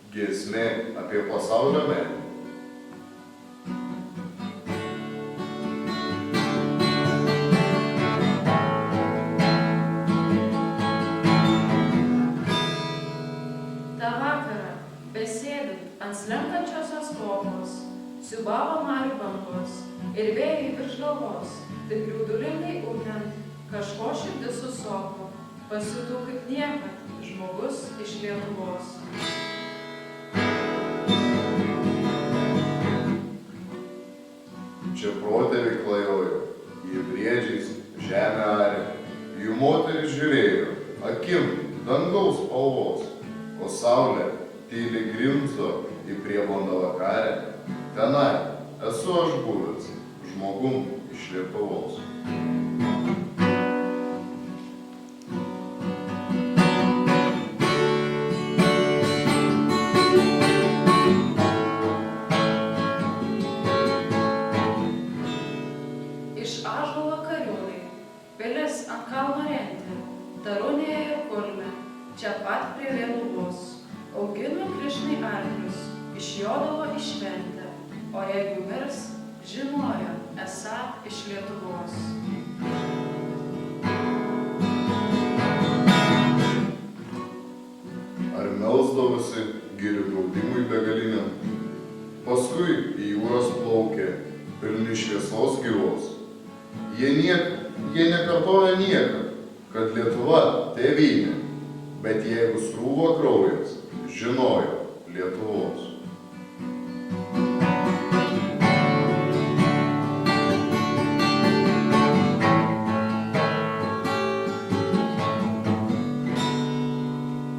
Giesmė apie pasaulio meilę. Ta vakarą, besėdint ant slenkančiosios kopos, siūbavo marių bangos ir vėjai virš galvos, taip graudulingai ūkiant, kažko širdis susoko, pasijuto kaip niekad žmogus iš Lietuvos. Čia protėviai klajojo, jie briedžiais žemę arė, jų moteris žiūrėjo, akim dangaus spalvos, o saulė tyliai grimzdo į prieblandą vakarę. Tenai esu aš buvęs, žmogum iš Lietuvos. Iš ąžuolo kariūnai, pilis ant kalno rentė, tarunėje ir kulme, čia pat prie Lietuvos. Augino Krišnai arklius, išjodavo į šventę, o jeigu mirs, žinojo, esą iš Lietuvos. Ar melsdavosi girių draudimui begaliniam, paskui į jūras plaukė, pilni šviesos gyvos. Jie nekartoja niekad, kad Lietuva tėvynė, bet jeigu srūvo kraujas, žinojo Lietuvos.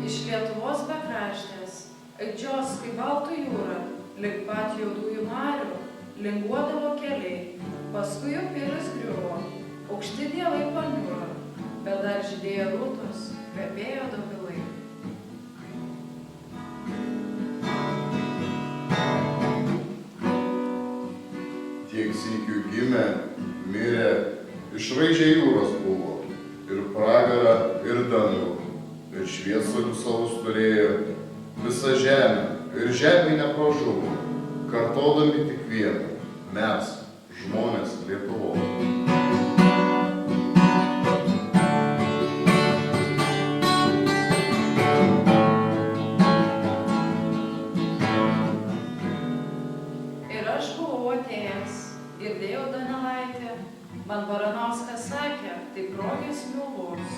Iš Lietuvos bekraštės, aidžios kaip Baltų jūra, lig pat juodųjų marių, linguodavo keliai, paskui jų pilis griuvo, aukšti dievai paniuro, bet dar žydėjo rūtos, kvepėjo dobilai. Tiek sykių gimė, mirė, išraižė jūros buvo, ir pragarą, ir dangų, ir šviesolių savus turėjo, visą žemę, ir žemė nepražuvo, kartodami tik vieną, mes, žmonės Lietuvos. Ir aš buvau atėjęs, girdėjau Donelaitę, man Baranauskas sakė, tai progės milvos.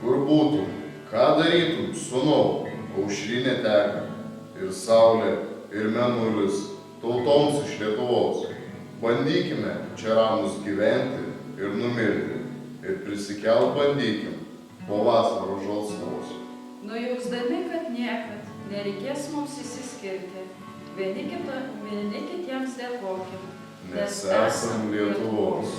Kur būtum, ką darytum, sūnau, aušrinė teka, ir saulė, ir mėnulis, tautoms iš Lietuvos. Bandykime čia ramus gyventi ir numirti, ir prisikelt bandykim po vasaro žalsvos. Nujausdami, kad niekad nereikės mums išsiskirti, vieni kitiems dėkokim, Nes esam Lietuvos.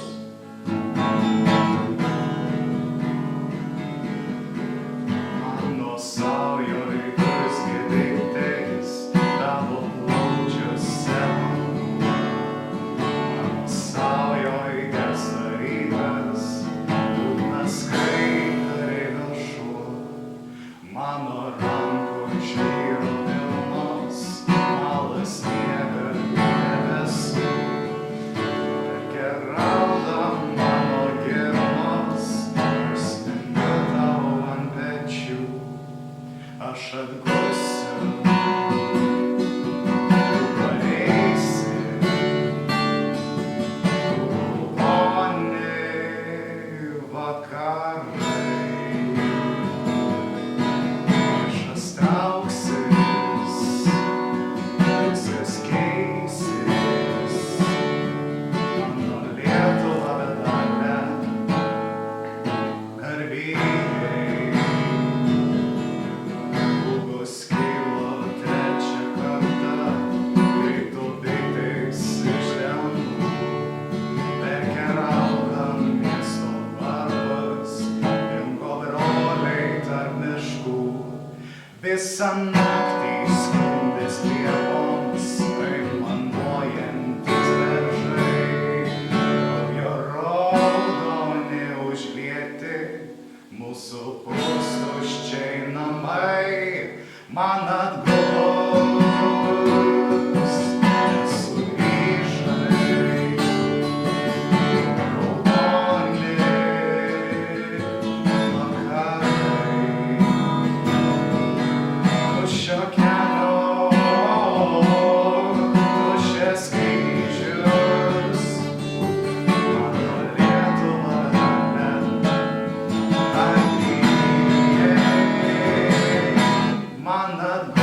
Mano saujoj kuris girdėtis tavo plaučiuose. Mano saujoj gęsta rytas, liūdnas kaitariai šuo. Mano rankų žvyro pilnos, malas sniega debesų. Rauda mano girnos, sninga tau ant pečių. Aš atgusiu, tu pareisi, raudoni vakarai. Priešas trauksis, viskas keisis. Mano Lietuva bedarbė, garbingai. Ugos kilo trečią kartą, kai tu bėgtais iš dangų. Verkia rauda miesto varpas, dingo broliai tarp miškų. Visą naktį skundės liepoms, aimanuojantys beržai. Kraujo raudoni užlieti, mūsų pustuščiai namai. man atgaus nesugrįžai, raudoni vakarai, tuščio kelio, tuščias kryžius, mano Lietuva atgyja. Man atgaus